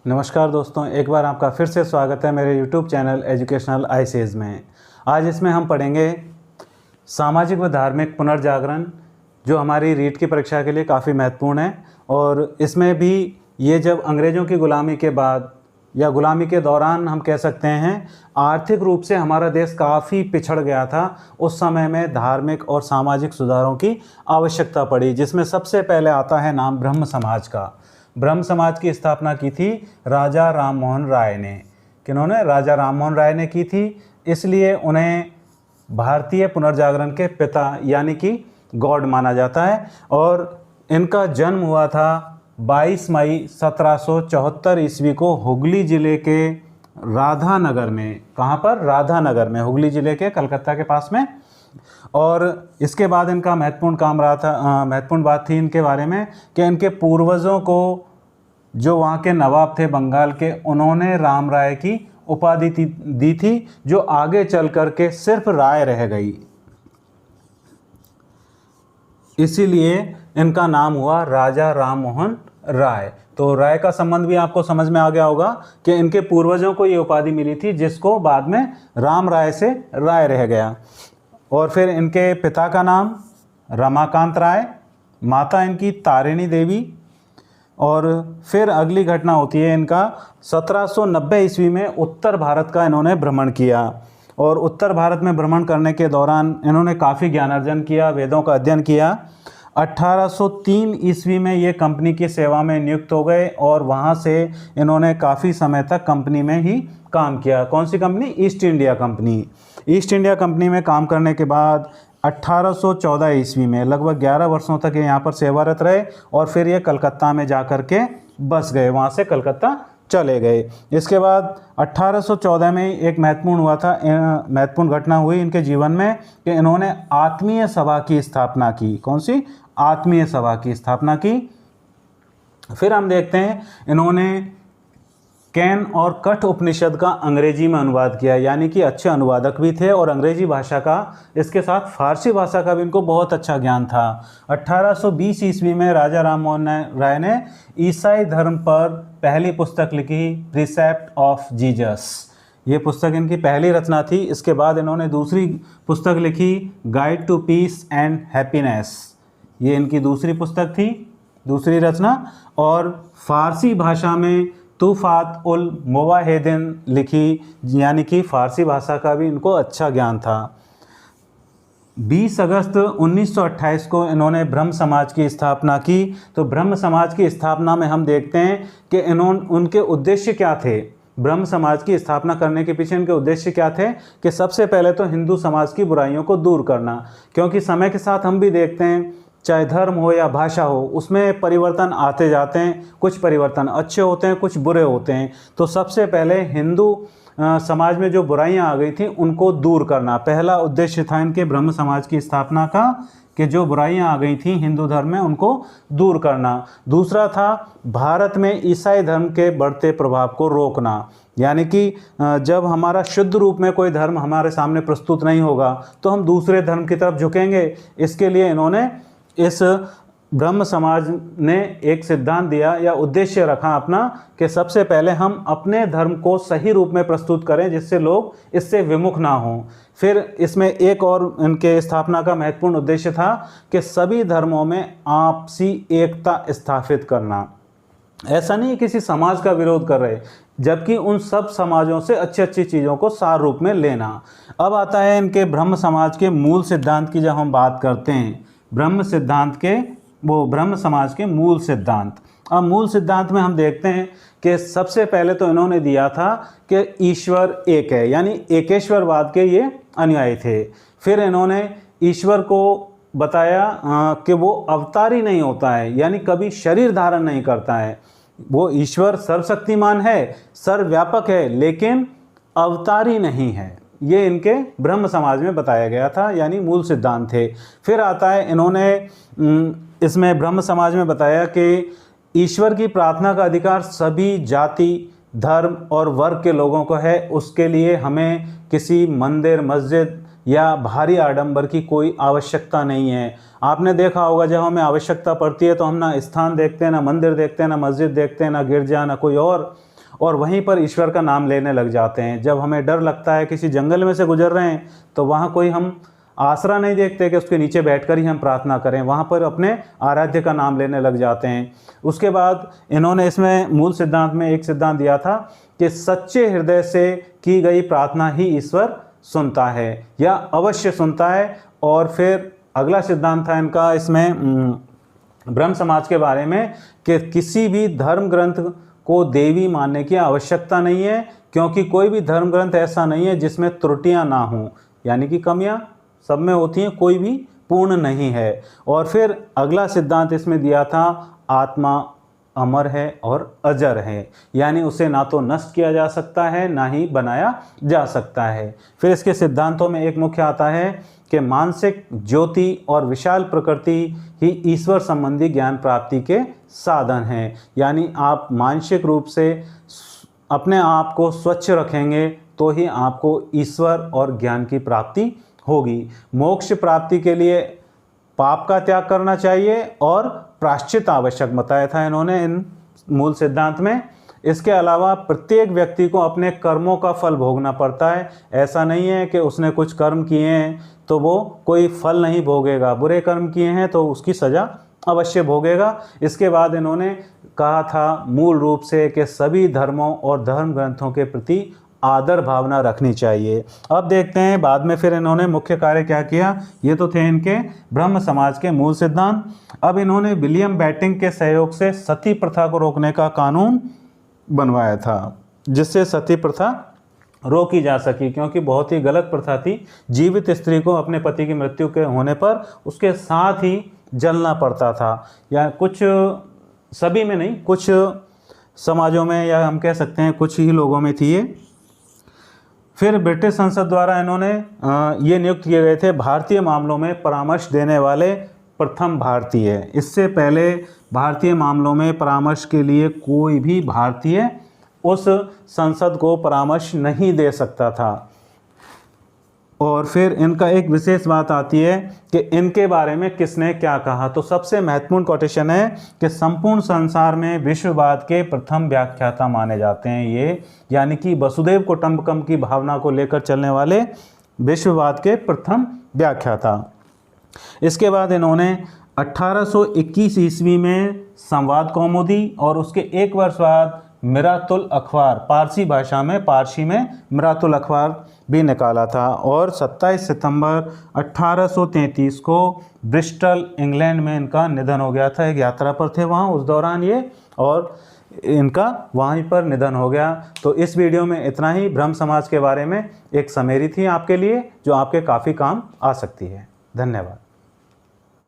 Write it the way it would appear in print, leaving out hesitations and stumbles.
नमस्कार दोस्तों, एक बार आपका फिर से स्वागत है मेरे YouTube चैनल एजुकेशनल आईसीएस में। आज इसमें हम पढ़ेंगे सामाजिक व धार्मिक पुनर्जागरण, जो हमारी रीट की परीक्षा के लिए काफ़ी महत्वपूर्ण है। और इसमें भी ये जब अंग्रेज़ों की ग़ुलामी के बाद या ग़ुलामी के दौरान हम कह सकते हैं आर्थिक रूप से हमारा देश काफ़ी पिछड़ गया था। उस समय में धार्मिक और सामाजिक सुधारों की आवश्यकता पड़ी, जिसमें सबसे पहले आता है नाम ब्रह्म समाज का। ब्रह्म समाज की स्थापना की थी राजा राम मोहन राय ने। किन्होंने? राजा राम मोहन राय ने की थी। इसलिए उन्हें भारतीय पुनर्जागरण के पिता यानी कि गॉड माना जाता है। और इनका जन्म हुआ था 22 मई 1774 ईस्वी को हुगली ज़िले के राधानगर में। कहाँ पर? राधानगर में, हुगली ज़िले के कलकत्ता के पास में। और इसके बाद इनका महत्वपूर्ण काम रहा था, महत्वपूर्ण बात थी इनके बारे में कि इनके पूर्वजों को, जो वहाँ के नवाब थे बंगाल के, उन्होंने राम राय की उपाधि दी थी, जो आगे चल कर के सिर्फ राय रह गई। इसीलिए इनका नाम हुआ राजा राम मोहन राय। तो राय का संबंध भी आपको समझ में आ गया होगा कि इनके पूर्वजों को ये उपाधि मिली थी, जिसको बाद में राम राय से राय रह गया। और फिर इनके पिता का नाम रमाकांत राय, माता इनकी तारिणी देवी। और फिर अगली घटना होती है इनका 1790 ईस्वी में उत्तर भारत का इन्होंने भ्रमण किया। और उत्तर भारत में भ्रमण करने के दौरान इन्होंने काफ़ी ज्ञानार्जन किया, वेदों का अध्ययन किया। 1803 ईस्वी में ये कंपनी की सेवा में नियुक्त हो गए और वहाँ से इन्होंने काफ़ी समय तक कंपनी में ही काम किया। कौन सी company? East India Company. East India Company में काम करने के बाद 1814 ईस्वी में लगभग 11 वर्षों तक ये यहाँ पर सेवारत रहे। और फिर ये कलकत्ता में जा कर के बस गए, वहाँ से कलकत्ता चले गए। इसके बाद 1814 में एक महत्वपूर्ण घटना हुई इनके जीवन में कि इन्होंने आत्मीय सभा की स्थापना की। कौन सी? आत्मीय सभा की स्थापना की। फिर हम देखते हैं इन्होंने कैन और कठ उपनिषद का अंग्रेजी में अनुवाद किया, यानी कि अच्छे अनुवादक भी थे और अंग्रेजी भाषा का, इसके साथ फारसी भाषा का भी इनको बहुत अच्छा ज्ञान था। 1820 ईस्वी में राजा राम मोहन राय ने ईसाई धर्म पर पहली पुस्तक लिखी, प्रिसेप्ट ऑफ जीसस। ये पुस्तक इनकी पहली रचना थी। इसके बाद इन्होंने दूसरी पुस्तक लिखी, guide to peace and happiness. ये इनकी दूसरी पुस्तक थी, दूसरी रचना। और फारसी भाषा में तुफात उल मुवाहिदीन लिखी, यानी कि फारसी भाषा का भी इनको अच्छा ज्ञान था। 20 अगस्त 1928 को इन्होंने ब्रह्म समाज की स्थापना की। तो ब्रह्म समाज की स्थापना में हम देखते हैं कि उनके उद्देश्य क्या थे। ब्रह्म समाज की स्थापना करने के पीछे इनके उद्देश्य क्या थे कि सबसे पहले तो हिंदू समाज की बुराइयों को दूर करना, क्योंकि समय के साथ हम भी देखते हैं चाहे धर्म हो या भाषा हो, उसमें परिवर्तन आते जाते हैं। कुछ परिवर्तन अच्छे होते हैं, कुछ बुरे होते हैं। तो सबसे पहले हिंदू समाज में जो बुराइयां आ गई थी उनको दूर करना पहला उद्देश्य था इनके ब्रह्म समाज की स्थापना का, कि जो बुराइयां आ गई थी हिंदू धर्म में उनको दूर करना। दूसरा था भारत में ईसाई धर्म के बढ़ते प्रभाव को रोकना, यानी कि जब हमारा शुद्ध रूप में कोई धर्म हमारे सामने प्रस्तुत नहीं होगा तो हम दूसरे धर्म की तरफ झुकेंगे। इसके लिए इन्होंने, इस ब्रह्म समाज ने एक सिद्धांत दिया या उद्देश्य रखा अपना कि सबसे पहले हम अपने धर्म को सही रूप में प्रस्तुत करें, जिससे लोग इससे विमुख ना हों। फिर इसमें एक और इनके स्थापना का महत्वपूर्ण उद्देश्य था कि सभी धर्मों में आपसी एकता स्थापित करना। ऐसा नहीं किसी समाज का विरोध कर रहे, जबकि उन सब समाजों से अच्छी अच्छी चीज़ों को सार रूप में लेना। अब आता है इनके ब्रह्म समाज के मूल सिद्धांत की। जब हम बात करते हैं ब्रह्म समाज के मूल सिद्धांत, अब मूल सिद्धांत में हम देखते हैं कि सबसे पहले तो इन्होंने दिया था कि ईश्वर एक है, यानी एकेश्वरवाद के ये अनुयायी थे। फिर इन्होंने ईश्वर को बताया कि वो अवतारी नहीं होता है, यानी कभी शरीर धारण नहीं करता है। वो ईश्वर सर्वशक्तिमान है, सर्वव्यापक है, लेकिन अवतारी नहीं है। ये इनके ब्रह्म समाज में बताया गया था, यानी मूल सिद्धांत थे। फिर आता है इन्होंने इसमें ब्रह्म समाज में बताया कि ईश्वर की प्रार्थना का अधिकार सभी जाति, धर्म और वर्ग के लोगों को है। उसके लिए हमें किसी मंदिर, मस्जिद या भारी आडंबर की कोई आवश्यकता नहीं है। आपने देखा होगा जब हमें आवश्यकता पड़ती है तो हम ना स्थान देखते हैं, ना मंदिर देखते हैं, ना मस्जिद देखते हैं, ना गिरजा, ना कोई और और वहीं पर ईश्वर का नाम लेने लग जाते हैं। जब हमें डर लगता है, किसी जंगल में से गुजर रहे हैं, तो वहाँ कोई हम आसरा नहीं देखते कि उसके नीचे बैठकर ही हम प्रार्थना करें, वहाँ पर अपने आराध्य का नाम लेने लग जाते हैं। उसके बाद इन्होंने इसमें मूल सिद्धांत में एक सिद्धांत दिया था कि सच्चे हृदय से की गई प्रार्थना ही ईश्वर सुनता है या अवश्य सुनता है। और फिर अगला सिद्धांत था इनका इसमें ब्रह्म समाज के बारे में कि किसी भी धर्म ग्रंथ को देवी मानने की आवश्यकता नहीं है, क्योंकि कोई भी धर्म ग्रंथ ऐसा नहीं है जिसमें त्रुटियां ना हों, यानी कि कमियां सब में होती हैं, कोई भी पूर्ण नहीं है। और फिर अगला सिद्धांत इसमें दिया था आत्मा अमर है और अजर है, यानी उसे ना तो नष्ट किया जा सकता है ना ही बनाया जा सकता है। फिर इसके सिद्धांतों में एक मुख्य आता है कि मानसिक ज्योति और विशाल प्रकृति ही ईश्वर संबंधी ज्ञान प्राप्ति के साधन हैं, यानी आप मानसिक रूप से अपने आप को स्वच्छ रखेंगे तो ही आपको ईश्वर और ज्ञान की प्राप्ति होगी। मोक्ष प्राप्ति के लिए पाप का त्याग करना चाहिए और प्रायश्चित आवश्यक बताया था इन्होंने इन मूल सिद्धांत में। इसके अलावा प्रत्येक व्यक्ति को अपने कर्मों का फल भोगना पड़ता है। ऐसा नहीं है कि उसने कुछ कर्म किए हैं तो वो कोई फल नहीं भोगेगा, बुरे कर्म किए हैं तो उसकी सज़ा अवश्य भोगेगा। इसके बाद इन्होंने कहा था मूल रूप से कि सभी धर्मों और धर्म ग्रंथों के प्रति आदर भावना रखनी चाहिए। अब देखते हैं बाद में फिर इन्होंने मुख्य कार्य क्या किया। ये तो थे इनके ब्रह्म समाज के मूल सिद्धांत। अब इन्होंने विलियम बेंटिक के सहयोग से सती प्रथा को रोकने का कानून बनवाया था, जिससे सती प्रथा रोकी जा सकी, क्योंकि बहुत ही गलत प्रथा थी। जीवित स्त्री को अपने पति की मृत्यु के होने पर उसके साथ ही जलना पड़ता था, या कुछ सभी में नहीं, कुछ समाजों में, या हम कह सकते हैं कुछ ही लोगों में थी ये। फिर ब्रिटिश संसद द्वारा इन्होंने ये नियुक्त किए गए थे भारतीय मामलों में परामर्श देने वाले प्रथम भारतीय। इससे पहले भारतीय मामलों में परामर्श के लिए कोई भी भारतीय उस संसद को परामर्श नहीं दे सकता था। और फिर इनका एक विशेष बात आती है कि इनके बारे में किसने क्या कहा। तो सबसे महत्वपूर्ण कोटेशन है कि संपूर्ण संसार में विश्ववाद के प्रथम व्याख्याता माने जाते हैं ये, यानी कि वसुदेव कुटुंबकम की भावना को लेकर चलने वाले विश्ववाद के प्रथम व्याख्याता। इसके बाद इन्होंने 1821 ईस्वी में संवाद कौमुदी और उसके एक वर्ष बाद मिरातुल अखबार पारसी भाषा में, पारसी में मिरातुल अखबार भी निकाला था। और 27 सितंबर 1833 को ब्रिस्टल इंग्लैंड में इनका निधन हो गया था। एक यात्रा पर थे वहाँ उस दौरान ये, और इनका वहीं पर निधन हो गया। तो इस वीडियो में इतना ही। ब्रह्म समाज के बारे में एक समरी थी आपके लिए जो आपके काफ़ी काम आ सकती है। धन्यवाद।